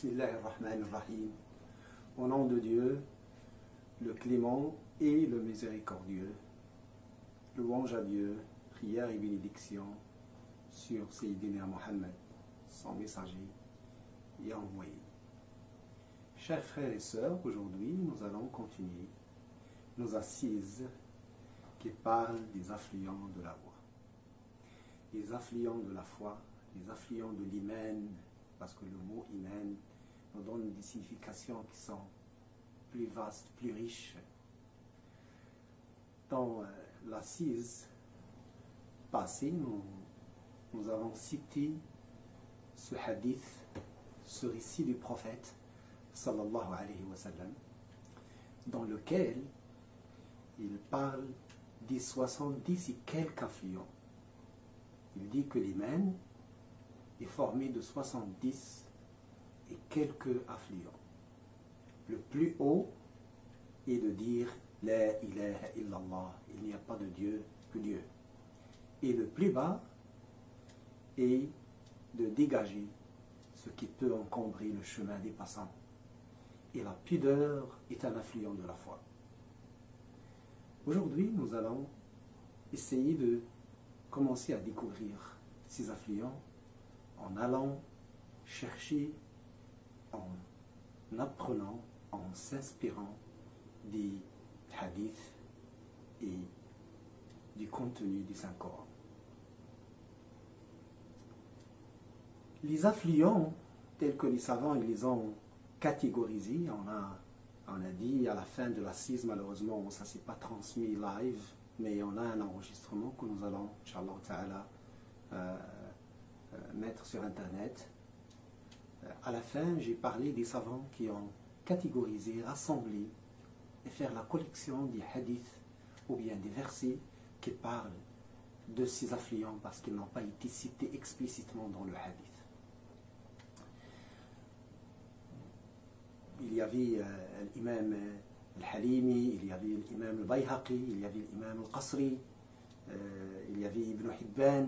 Bismillahirrahmanirrahim. Au nom de Dieu, le clément et le miséricordieux. Louange à Dieu, prière et bénédiction sur Sayyidina Mohammed, son messager et envoyé. Chers frères et sœurs, aujourd'hui nous allons continuer nos assises qui parlent des affluents de la voie. Les affluents de la foi, les affluents de l'iman, parce que le mot iman nous donne des significations qui sont plus vastes, plus riches. Dans l'assise passée, nous avons cité ce hadith, ce récit du prophète, sallallahu alayhi wa sallam, dans lequel il parle des 70 et quelques affluents. Il dit que l'iman est formé de 70 et quelques affluents. Le plus haut est de dire La ilaha illallah, il n'y a pas de Dieu que Dieu. Et le plus bas est de dégager ce qui peut encombrer le chemin des passants. Et la pudeur est un affluent de la foi. Aujourd'hui, nous allons essayer de commencer à découvrir ces affluents en allant chercher, en apprenant, en s'inspirant des hadiths et du contenu du Saint-Coran. Les affluents, tels que les savants ils les ont catégorisés, on a dit à la fin de l'assise, malheureusement, ça ne s'est pas transmis live, mais on a un enregistrement que nous allons, Inch'Allah Ta'ala, mettre sur Internet. À la fin, j'ai parlé des savants qui ont catégorisé, rassemblé et faire la collection des hadiths ou bien des versets qui parlent de ces affluents parce qu'ils n'ont pas été cités explicitement dans le hadith. Il y avait l'imam al-Halimi, il y avait l'imam al-Bayhaqi, il y avait l'imam al-Qasri, il y avait Ibn Hibban.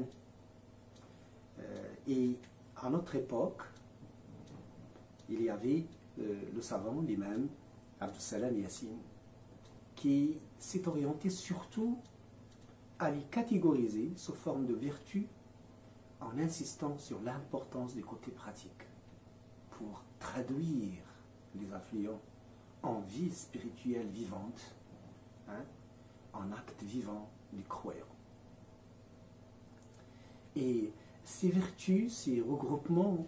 Et à notre époque, il y avait le savant, l'imam Abdus Salam Yassine, qui s'est orienté surtout à les catégoriser sous forme de vertu en insistant sur l'importance du côté pratique pour traduire les affluents en vie spirituelle vivante, en acte vivant du croyant. Et ces vertus, ces regroupements,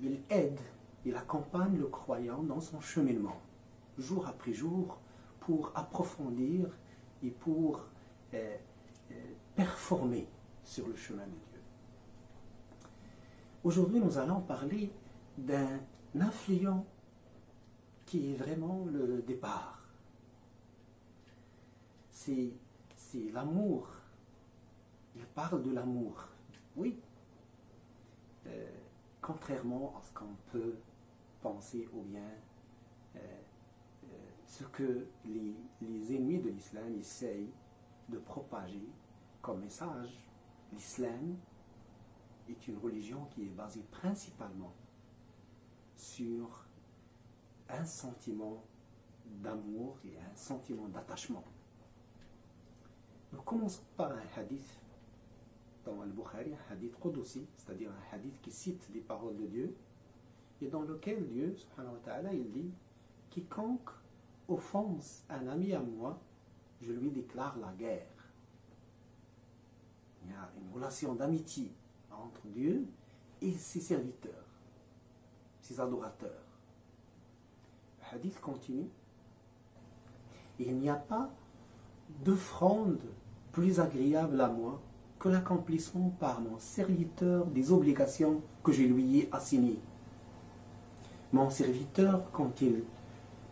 ils aident, ils accompagnent le croyant dans son cheminement, jour après jour, pour approfondir et pour performer sur le chemin de Dieu. Aujourd'hui, nous allons parler d'un affluent qui est vraiment le départ. C'est l'amour. Il parle de l'amour. Oui. Contrairement à ce qu'on peut penser ou bien ce que les ennemis de l'islam essayent de propager comme message, l'islam est une religion qui est basée principalement sur un sentiment d'amour et un sentiment d'attachement. Nous commençons par un hadith dans Al-Bukhari, un hadith Qudusi, c'est-à-dire un hadith qui cite des paroles de Dieu, et dans lequel Dieu, subhanahu wa ta'ala, il dit « Quiconque offense un ami à moi, je lui déclare la guerre. » Il y a une relation d'amitié entre Dieu et ses serviteurs, ses adorateurs. Le hadith continue. Il n'y a pas d'offrande plus agréable à moi que l'accomplissement par mon serviteur des obligations que je lui ai assignées. Mon serviteur, quand il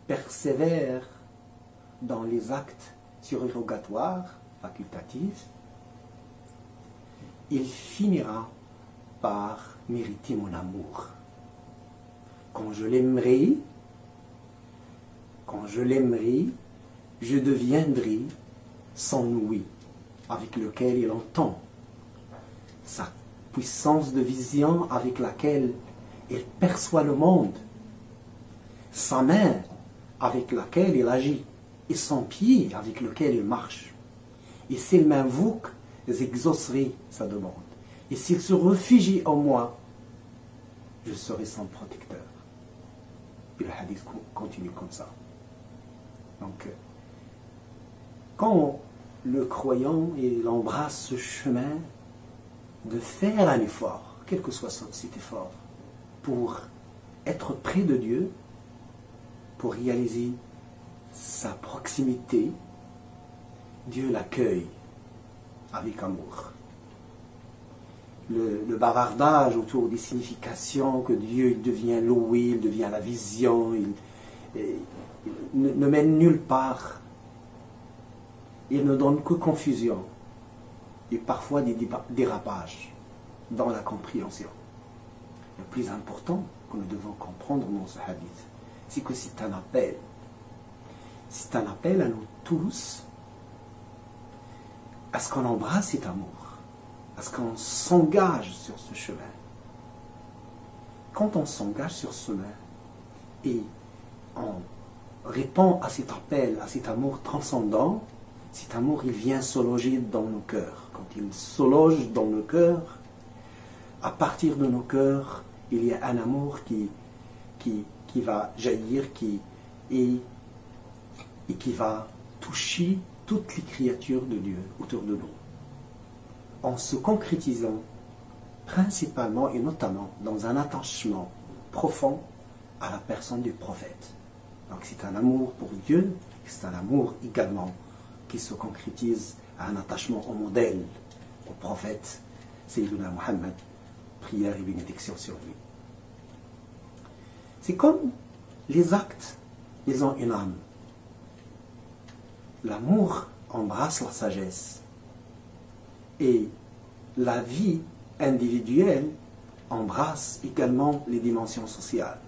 persévère dans les actes surérogatoires, facultatifs, il finira par mériter mon amour. Quand je l'aimerai, je deviendrai son ouïe, avec lequel il entend, sa puissance de vision avec laquelle Il perçoit le monde. Sa main avec laquelle il agit et son pied avec lequel il marche. Et s'il m'invoque, j'exaucerai sa demande. Et s'il se réfugie en moi, je serai son protecteur. Et le hadith continue comme ça. Donc, quand le croyant il embrasse ce chemin de faire un effort, quel que soit cet effort, pour être près de Dieu, pour réaliser sa proximité, Dieu l'accueille avec amour. Le bavardage autour des significations, que Dieu devient loué, il devient la vision, il ne mène nulle part. Il ne donne que confusion et parfois des dérapages dans la compréhension. Le plus important que nous devons comprendre dans ce hadith, c'est que c'est un appel. C'est un appel à nous tous à ce qu'on embrasse cet amour, à ce qu'on s'engage sur ce chemin. Quand on s'engage sur ce chemin et on répond à cet appel, à cet amour transcendant, cet amour, il vient se loger dans nos cœurs. Quand il se loge dans nos cœurs, à partir de nos cœurs, il y a un amour qui va jaillir et qui va toucher toutes les créatures de Dieu autour de nous, en se concrétisant principalement et notamment dans un attachement profond à la personne du prophète. Donc c'est un amour pour Dieu, c'est un amour également qui se concrétise à un attachement au modèle, au prophète Sayyiduna Muhammad, prière et bénédiction sur lui. C'est comme les actes, ils ont une âme. L'amour embrasse la sagesse. Et la vie individuelle embrasse également les dimensions sociales.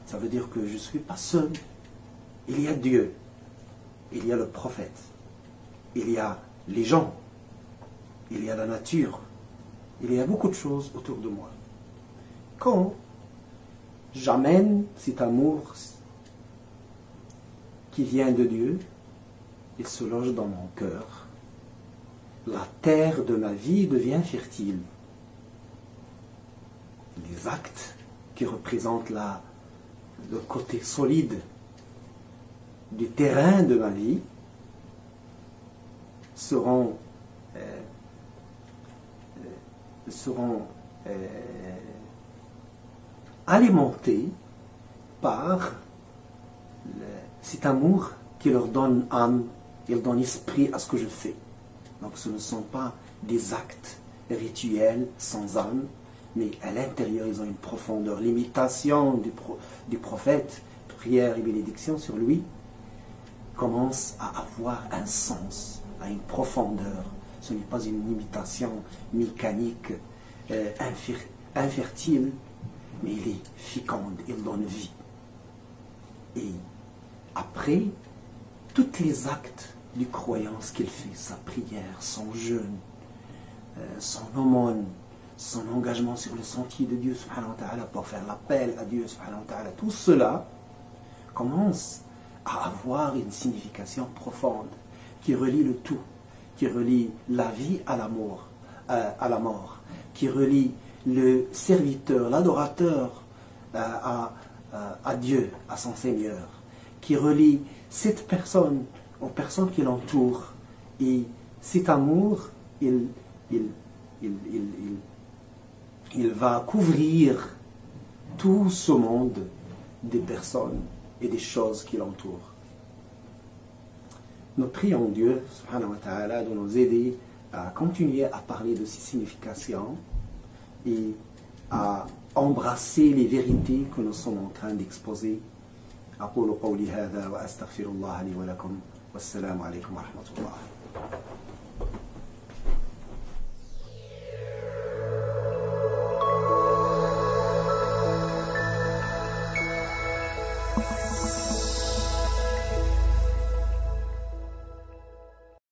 Ça veut dire que je ne suis pas seul. Il y a Dieu. Il y a le prophète. Il y a les gens. Il y a la nature. Il y a beaucoup de choses autour de moi. Quand j'amène cet amour qui vient de Dieu, il se loge dans mon cœur. La terre de ma vie devient fertile. Les actes qui représentent le côté solide du terrain de ma vie seront alimentés par cet amour qui leur donne âme, qui leur donne esprit à ce que je fais. Donc ce ne sont pas des actes rituels sans âme, mais à l'intérieur ils ont une profondeur. L'imitation du prophète, prière et bénédiction sur lui, commence à avoir un sens, à une profondeur. Ce n'est pas une imitation mécanique, infertile, mais il est féconde, il donne vie. Et après, tous les actes du croyant, ce qu'il fait, sa prière, son jeûne, son aumône, son engagement sur le sentier de Dieu subhanahu wa ta'ala pour faire l'appel à Dieu subhanahu wa ta'ala, tout cela commence à avoir une signification profonde qui relie le tout, qui relie la vie à l'amour, à la mort, qui relie le serviteur, l'adorateur à Dieu, à son Seigneur, qui relie cette personne aux personnes qui l'entourent. Et cet amour, il va couvrir tout ce monde des personnes et des choses qui l'entourent. Nous prions Dieu, subhanahu wa ta'ala, de nous aider à continuer à parler de ces significations et à embrasser les vérités que nous sommes en train d'exposer. أقول قولي هذا وأستغفر الله لي ولكم والسلام عليكم ورحمة الله.